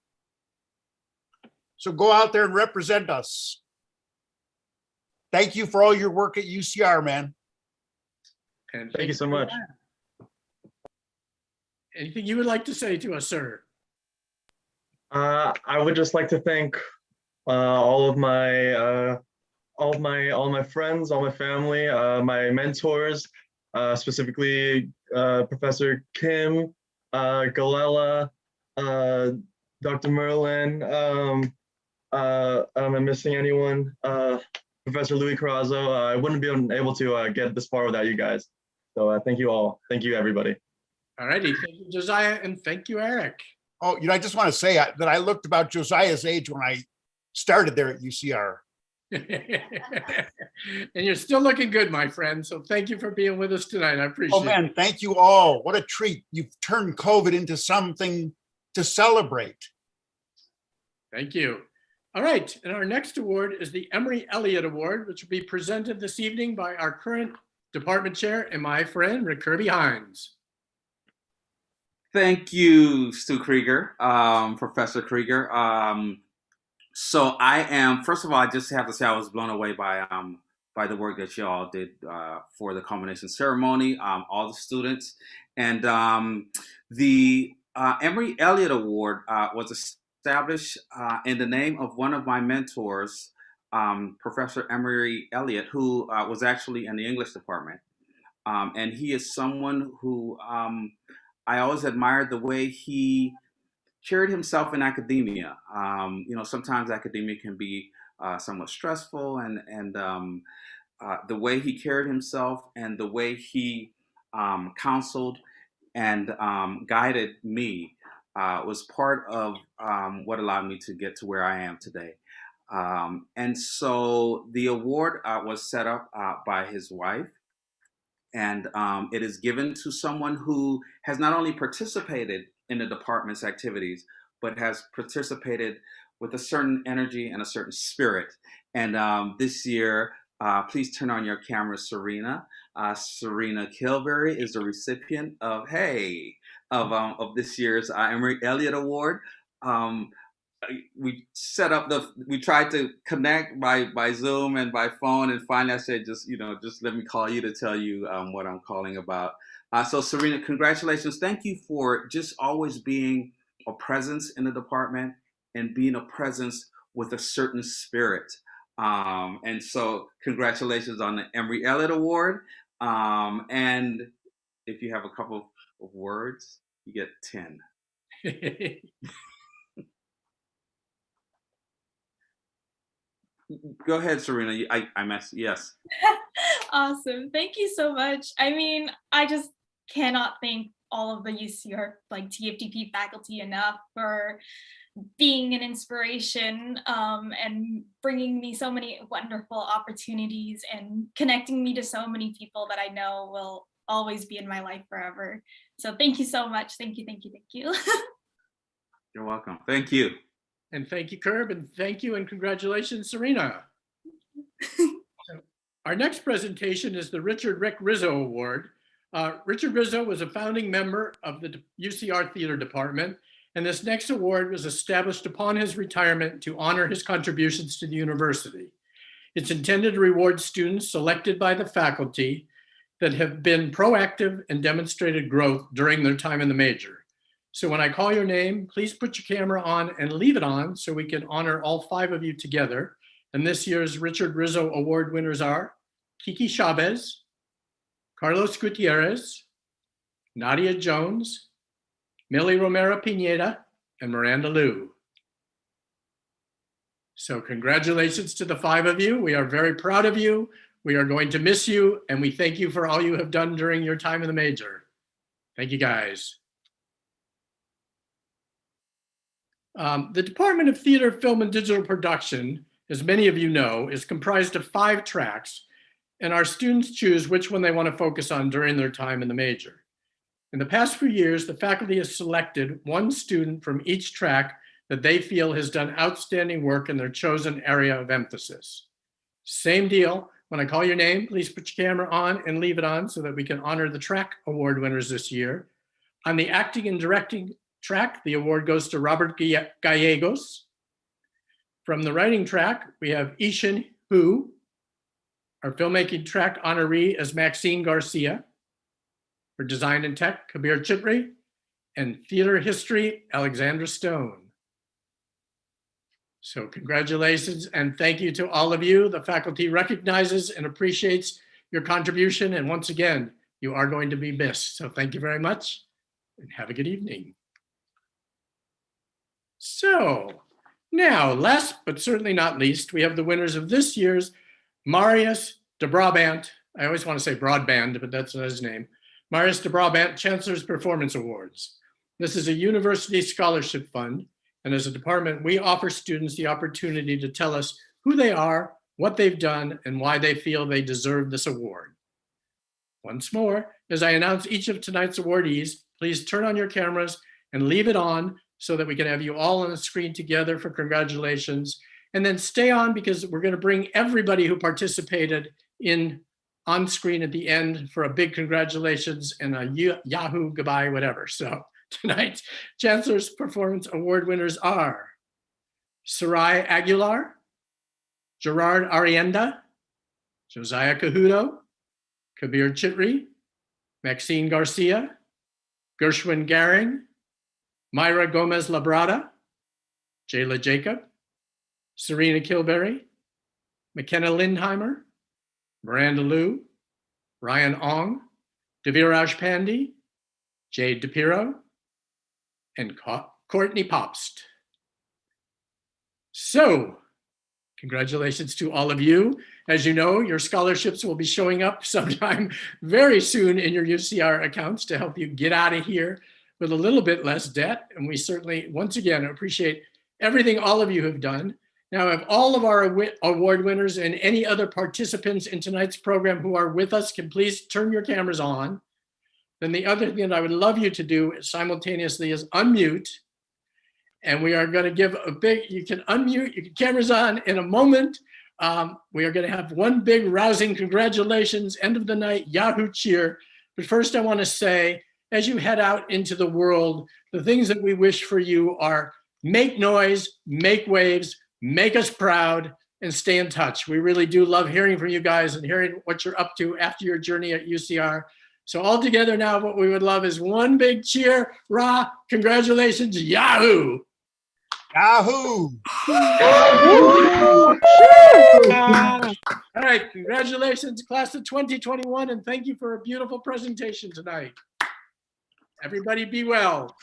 So go out there and represent us. Thank you for all your work at UCR, man.
And
Thank you so much.
Anything you would like to say to us, sir?
I would just like to thank all of my friends, all my family, my mentors, specifically Professor Kim, Galella, Dr. Merlin. Am I missing anyone? Professor Louis Carrazzo. I wouldn't be able to get this far without you guys. So thank you all. Thank you, everybody.
All righty. Thank you, Josiah, and thank you, Eric.
Oh, I just want to say that I looked about Josiah's age when I started there at UCR.
And you're still looking good, my friend. So thank you for being with us tonight. I appreciate it.
Oh, man, thank you all. What a treat. You've turned COVID into something to celebrate.
Thank you. All right. And our next award is the Emory Elliott Award, which will be presented this evening by our current department chair and my friend, Rick Kirby Hines.
Thank you, Stu Krieger, Professor Krieger. So I am, first of all, I just have to say I was blown away by the work that you all did for the culmination ceremony, all the students. And the Emory Elliott Award was established in the name of one of my mentors, Professor Emory Elliott, who was actually in the English department. And he is someone who I always admired the way he carried himself in academia. Sometimes academia can be somewhat stressful, and the way he carried himself and the way he counseled and guided me was part of what allowed me to get to where I am today. And so the award was set up by his wife. And it is given to someone who has not only participated in the department's activities, but has participated with a certain energy and a certain spirit. And this year, please turn on your camera, Serena. Serena Kilberry is the recipient of this year's Emory Elliott Award. We tried to connect by Zoom and by phone, and finally I said, just let me call you to tell you what I'm calling about. So Serena, congratulations. Thank you for just always being a presence in the department and being a presence with a certain spirit. And so congratulations on the Emory Elliott Award. And if you have a couple of words, you get 10. Go ahead, Serena. I messed. Yes.
Awesome. Thank you so much. I mean, I just cannot thank all of the UCR TFTP faculty enough for being an inspiration and bringing me so many wonderful opportunities and connecting me to so many people that I know will always be in my life forever. So thank you so much. Thank you, thank you, thank you.
You're welcome. Thank you.
And thank you, Curb, and thank you and congratulations, Serena. Our next presentation is the Richard Risso Award. Richard Risso was a founding member of the UCR Theater Department, and this next award was established upon his retirement to honor his contributions to the university. It's intended to reward students selected by the faculty that have been proactive and demonstrated growth during their time in the major. So when I call your name, please put your camera on and leave it on so we can honor all 5 of you together. And this year's Richard Risso Award winners are Kiki Chavez, Carlos Gutierrez, Nadia Jones, Millie Romero Pineda, and Miranda Lou. So congratulations to the 5 of you. We are very proud of you. We are going to miss you, and we thank you for all you have done during your time in the major. Thank you, guys. The Department of Theater, Film, and Digital Production, as many of you know, is comprised of 5 tracks, and our students choose which one they want to focus on during their time in the major. In the past few years, the faculty has selected one student from each track that they feel has done outstanding work in their chosen area of emphasis. Same deal. When I call your name, please put your camera on and leave it on so that we can honor the track award winners this year. On the acting and directing track, the award goes to Robert Gallegos. From the writing track, we have Ishan Hu. Our filmmaking track honoree is Maxine Garcia. For design and tech, Kabir Chitri. And theater history, Alexandra Stone. So congratulations and thank you to all of you. The faculty recognizes and appreciates your contribution. And once again, you are going to be missed. So thank you very much and have a good evening. So now, last but certainly not least, we have the winners of this year's Marius de Brabant. I always want to say broadband, but that's not his name. Marius de Brabant Chancellor's Performance Awards. This is a university scholarship fund. And as a department, we offer students the opportunity to tell us who they are, what they've done, and why they feel they deserve this award. Once more, as I announce each of tonight's awardees, please turn on your cameras and leave it on so that we can have you all on the screen together for congratulations. And then stay on because we're going to bring everybody who participated in on screen at the end for a big congratulations and a Yahoo goodbye, whatever. So tonight's Chancellor's Performance Award winners are Sarai Aguilar, Gerard Arienda, Josiah Cahuto, Kabir Chitri, Maxine Garcia, Gershwin Garing, Myra Gomez Labrada, Jayla Jacob, Serena Kilberry, McKenna Lindheimer, Miranda Lou, Ryan Ong, Deviraj Pandey, Jade DePiro, and Courtney Popst. So, congratulations to all of you. As you know, your scholarships will be showing up sometime very soon in your UCR accounts to help you get out of here with a little bit less debt. And we certainly, once again, appreciate everything all of you have done. Now, if all of our award winners and any other participants in tonight's program who are with us can please turn your cameras on. Then the other thing that I would love you to do simultaneously is unmute. And we are going to give a big, you can unmute, your cameras on in a moment. We are going to have one big rousing congratulations, end of the night, Yahoo cheer. But first I want to say, as you head out into the world, the things that we wish for you are make noise, make waves, make us proud, and stay in touch. We really do love hearing from you guys and hearing what you're up to after your journey at UCR. So all together now, what we would love is one big cheer, rah, congratulations, Yahoo!
Yahoo!
Yahoo! All right, congratulations, class of 2021, and thank you for a beautiful presentation tonight. Everybody be well.